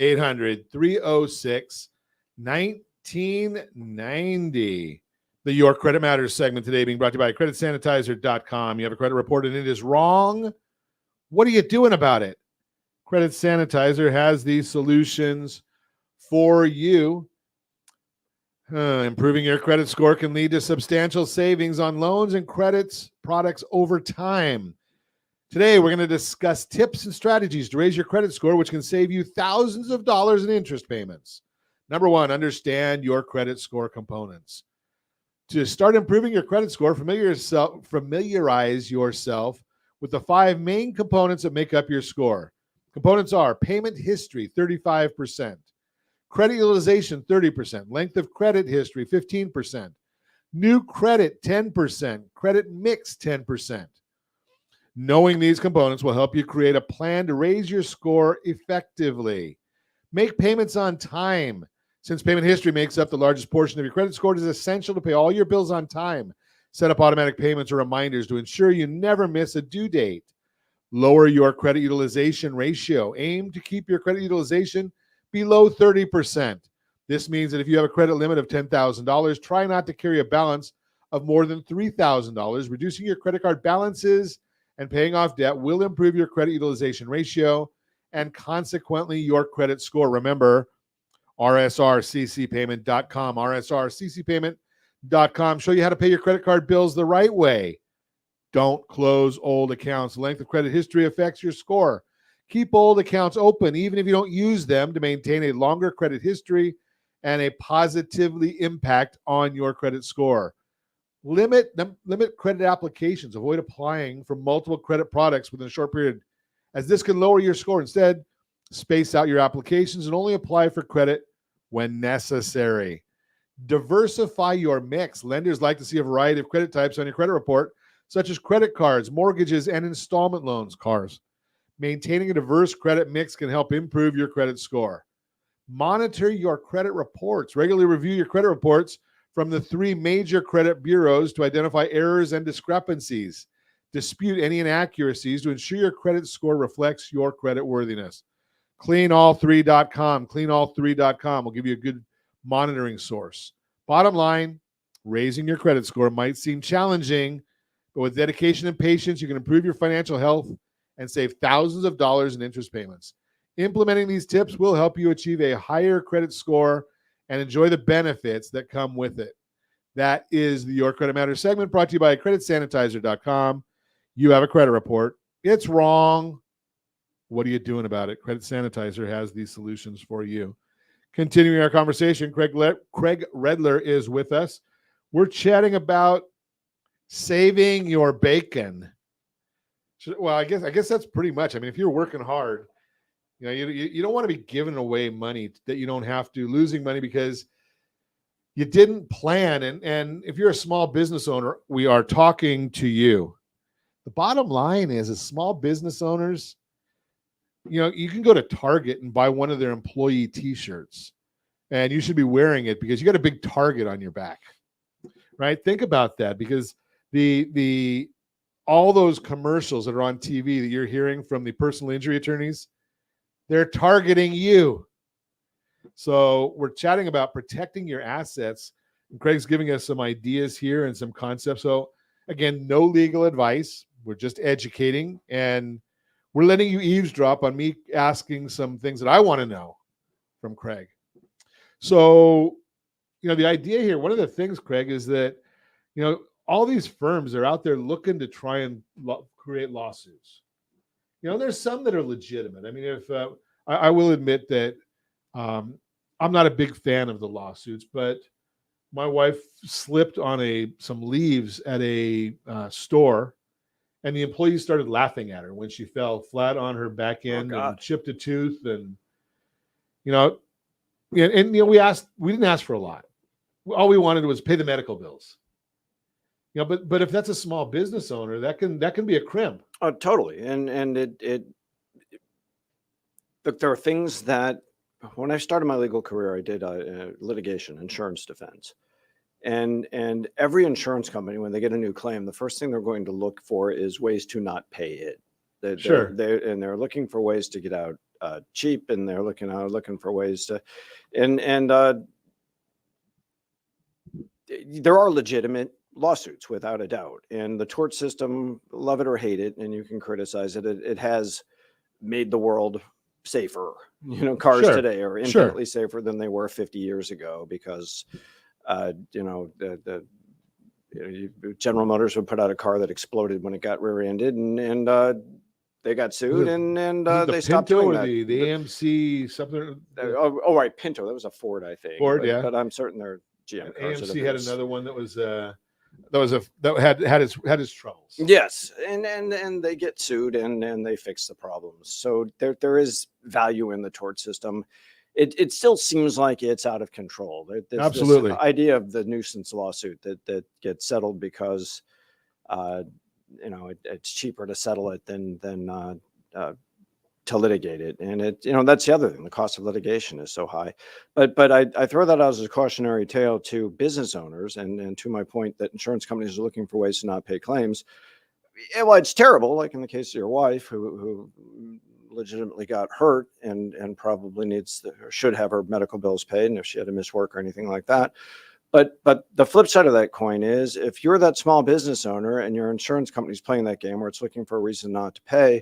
800-306-1990. The Your Credit Matters segment today being brought to you by creditsanitizer.com. You have a credit report and it is wrong. What are you doing about it? Credit Sanitizer has these solutions for you. Improving your credit score can lead to substantial savings on loans and credits products over time. Today, we're going to discuss tips and strategies to raise your credit score, which can save you thousands of dollars in interest payments. Number one, understand your credit score components. To start improving your credit score, familiarize yourself with the 5 main components that make up your score. Components are payment history, 35%, credit utilization, 30%, length of credit history, 15%, new credit, 10%, credit mix, 10%. Knowing these components will help you create a plan to raise your score effectively. Make payments on time. Since payment history makes up the largest portion of your credit score, it is essential to pay all your bills on time. Set up automatic payments or reminders to ensure you never miss a due date. Lower your credit utilization ratio. Aim to keep your credit utilization below 30%. This means that if you have a credit limit of $10,000, try not to carry a balance of more than $3,000. Reducing your credit card balances and paying off debt will improve your credit utilization ratio and consequently your credit score. Remember, rsrccpayment.com, rsrccpayment.com. Show you how to pay your credit card bills the right way. Don't close old accounts. Length of credit history affects your score. Keep old accounts open, even if you don't use them, to maintain a longer credit history and a positively impact on your credit score. Limit credit applications. Avoid applying for multiple credit products within a short period, as this can lower your score. Instead, space out your applications and only apply for credit when necessary. Diversify your mix. Lenders like to see a variety of credit types on your credit report, such as credit cards, mortgages, and installment loans, cars. Maintaining a diverse credit mix can help improve your credit score. Monitor your credit reports. Regularly review your credit reports from the 3 major credit bureaus to identify errors and discrepancies. Dispute any inaccuracies to ensure your credit score reflects your credit worthiness. Cleanall3.com. Cleanall3.com will give you a good monitoring source. Bottom line, raising your credit score might seem challenging, but with dedication and patience, you can improve your financial health and save thousands of dollars in interest payments. Implementing these tips will help you achieve a higher credit score and enjoy the benefits that come with it. That is the Your Credit Matters segment, brought to you by creditsanitizer.com. You have a credit report. It's wrong. What are you doing about it? Credit Sanitizer has these solutions for you. Continuing our conversation, Craig Redler is with us. We're chatting about saving your bacon. Well, I guess that's pretty much. I mean, if you're working hard, you don't want to be giving away money that you don't have to, losing money because you didn't plan. And if you're a small business owner, we are talking to you. The bottom line is, as small business owners, you can go to Target and buy one of their employee T-shirts, and you should be wearing it because you got a big target on your back, right? Think about that, because all those commercials that are on TV that you're hearing from the personal injury attorneys, they're targeting you. So we're chatting about protecting your assets. And Craig's giving us some ideas here and some concepts. So again, no legal advice. We're just educating, and we're letting you eavesdrop on me asking some things that I want to know from Craig. So, the idea here, one of the things, Craig, is that, all these firms are out there looking to try and create lawsuits. There's some that are legitimate. I mean, if I will admit that I'm not a big fan of the lawsuits, but my wife slipped on some leaves at a store, and the employees started laughing at her when she fell flat on her back end and chipped a tooth. And we didn't ask for a lot. All we wanted was pay the medical bills. But if that's a small business owner, that can be a crimp. Oh, totally. And look, there are things that when I started my legal career, I did litigation, insurance defense. And every insurance company, when they get a new claim, the first thing they're going to look for is ways to not pay it. They're looking for ways to get out cheap, and they're looking for ways to, and there are legitimate lawsuits without a doubt. And the tort system, love it or hate it, and you can criticize it, it has made the world safer. Cars today are infinitely safer than they were 50 years ago because General Motors would put out a car that exploded when it got rear-ended, and they got sued, and they stopped doing that. The AMC something. Oh, right, Pinto. That was a Ford, I think. Ford, but, yeah. But I'm certain they're GM cars. AMC had another one that had its troubles. Yes, and they get sued, and they fix the problems. So there is value in the tort system. It still seems like it's out of control. Absolutely. This idea of the nuisance lawsuit that gets settled because it's cheaper to settle it than to litigate it. And that's the other thing. The cost of litigation is so high. But I throw that out as a cautionary tale to business owners, and to my point that insurance companies are looking for ways to not pay claims. Well, it's terrible, like in the case of your wife who legitimately got hurt and probably should have her medical bills paid, and if she had to miss work or anything like that. But the flip side of that coin is, if you're that small business owner and your insurance company's playing that game where it's looking for a reason not to pay,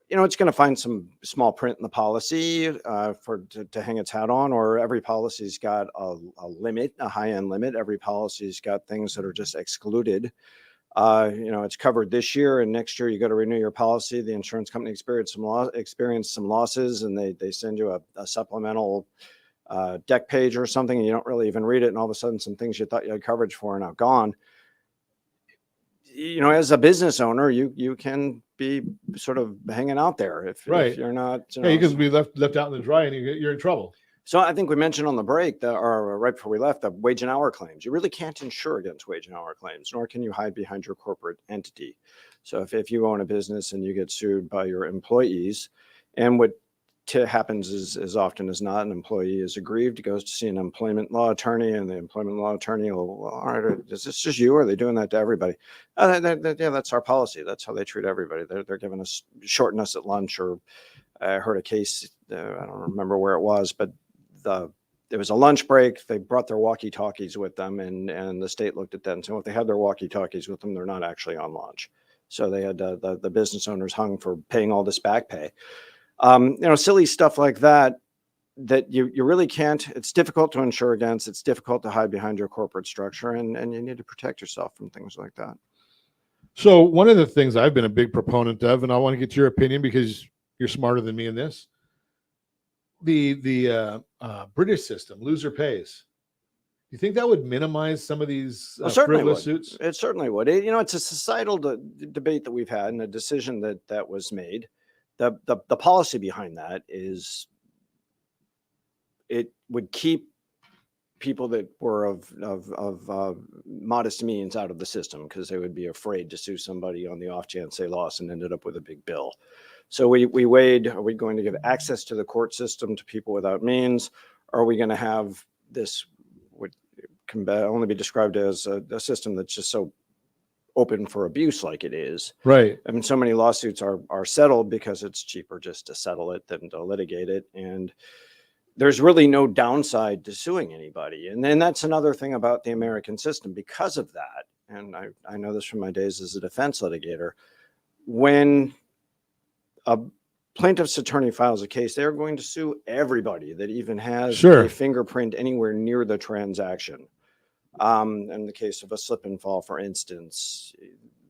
it's going to find some small print in the policy to hang its hat on, or every policy's got a limit, a high-end limit. Every policy's got things that are just excluded. It's covered this year, and next year you got to renew your policy. The insurance company experienced some losses, and they send you a supplemental deck page or something, and you don't really even read it, and all of a sudden some things you thought you had coverage for are now gone. As a business owner, you can be sort of hanging out there if you're not. You can be left out in the dry, and you're in trouble. So I think we mentioned on the break that, or right before we left, the wage and hour claims. You really can't insure against wage and hour claims, nor can you hide behind your corporate entity. So if you own a business and you get sued by your employees, and what happens is, as often as not, an employee is aggrieved, goes to see an employment law attorney, and the employment law attorney will, well, all right, is this just you, or are they doing that to everybody? Yeah, that's our policy. That's how they treat everybody. They're giving us, shorting us at lunch. Or I heard a case, I don't remember where it was, but there was a lunch break. They brought their walkie-talkies with them, and the state looked at that and said, well, if they had their walkie-talkies with them, they're not actually on lunch. So they had the business owners hung for paying all this back pay. Silly stuff like that you really can't. It's difficult to insure against. It's difficult to hide behind your corporate structure, and you need to protect yourself from things like that. So one of the things I've been a big proponent of, and I want to get your opinion because you're smarter than me in this, the British system, loser pays. Do you think that would minimize some of these frivolous suits? It certainly would. It's a societal debate that we've had, and a decision that was made. The policy behind that is it would keep people that were of modest means out of the system, because they would be afraid to sue somebody on the off chance they lost and ended up with a big bill. So we weighed, are we going to give access to the court system to people without means? Or are we going to have this, what can only be described as a system that's just so open for abuse like it is? Right. I mean, so many lawsuits are settled because it's cheaper just to settle it than to litigate it. And there's really no downside to suing anybody. And then that's another thing about the American system because of that. And I know this from my days as a defense litigator. When a plaintiff's attorney files a case, they're going to sue everybody that even has a fingerprint anywhere near the transaction. In the case of a slip and fall, for instance,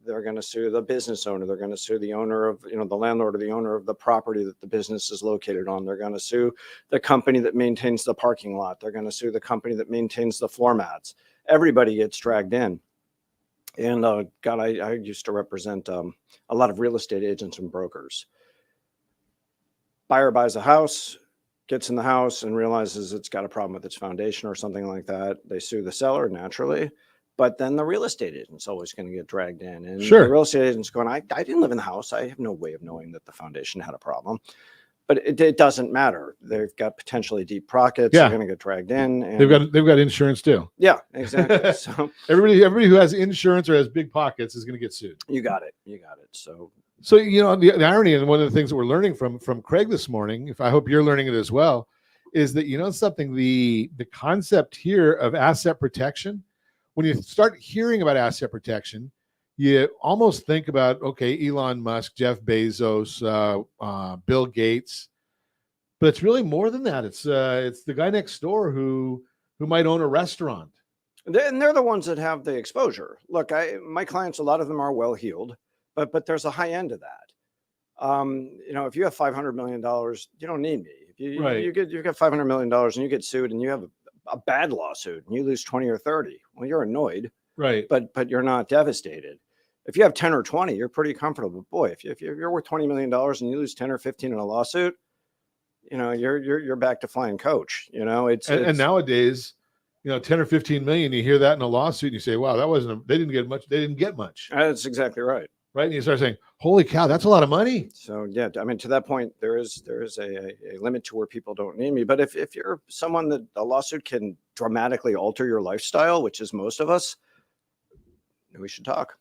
they're going to sue the business owner. They're going to sue the owner of, the landlord or the owner of the property that the business is located on. They're going to sue the company that maintains the parking lot. They're going to sue the company that maintains the floor mats. Everybody gets dragged in. And God, I used to represent a lot of real estate agents and brokers. Buyer buys a house, gets in the house and realizes it's got a problem with its foundation or something like that. They sue the seller naturally, but then the real estate agent's always going to get dragged in. And the real estate agent's going, I didn't live in the house. I have no way of knowing that the foundation had a problem. But it doesn't matter. They've got potentially deep pockets. They're going to get dragged in. And they've got insurance too. Yeah, exactly. So everybody who has insurance or has big pockets is going to get sued. You got it. So the irony, and one of the things that we're learning from Craig this morning, if I hope you're learning it as well, is that something, the concept here of asset protection. When you start hearing about asset protection, you almost think about, okay, Elon Musk, Jeff Bezos, Bill Gates, but it's really more than that. It's the guy next door who might own a restaurant. And they're the ones that have the exposure. Look, my clients, a lot of them are well-heeled, but there's a high end of that. If you have $500 million, you don't need me. If you get $500 million and you get sued and you have a bad lawsuit and you lose 20 or 30, well, you're annoyed. Right. But you're not devastated. If you have 10 or 20, you're pretty comfortable. But boy, if you're worth $20 million and you lose 10 or 15 in a lawsuit, you're back to flying coach. And nowadays, 10 or 15 million, you hear that in a lawsuit and you say, wow, they didn't get much. They didn't get much. That's exactly right. Right. And you start saying, holy cow, that's a lot of money. So, yeah, I mean, to that point, there is a limit to where people don't need me. But if you're someone that a lawsuit can dramatically alter your lifestyle, which is most of us, we should talk.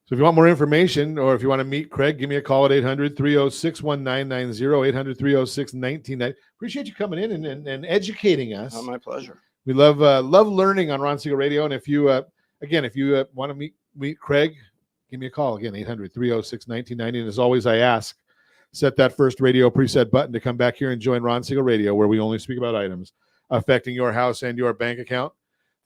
So if you want more information or if you want to meet Craig, give me a call at 800-306-1990, 800-306-1990. Appreciate you coming in and educating us. Oh, my pleasure. We love learning on Ron Siegel Radio. And if you want to meet Craig, give me a call again, 800-306-1990. And as always, I ask, set that first radio preset button to come back here and join Ron Siegel Radio, where we only speak about items affecting your house and your bank account.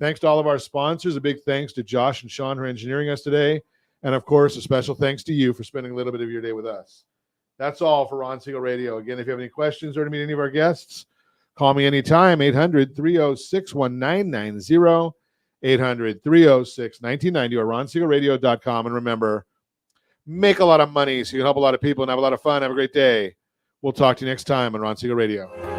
Thanks to all of our sponsors. A big thanks to Josh and Sean for engineering us today. And of course, a special thanks to you for spending a little bit of your day with us. That's all for Ron Siegel Radio. Again, if you have any questions or to meet any of our guests, call me anytime, 800-306-1990. 800-306-1990 or ronsiegelradio.com. And remember, make a lot of money so you can help a lot of people and have a lot of fun. Have a great day. We'll talk to you next time on Ron Siegel Radio.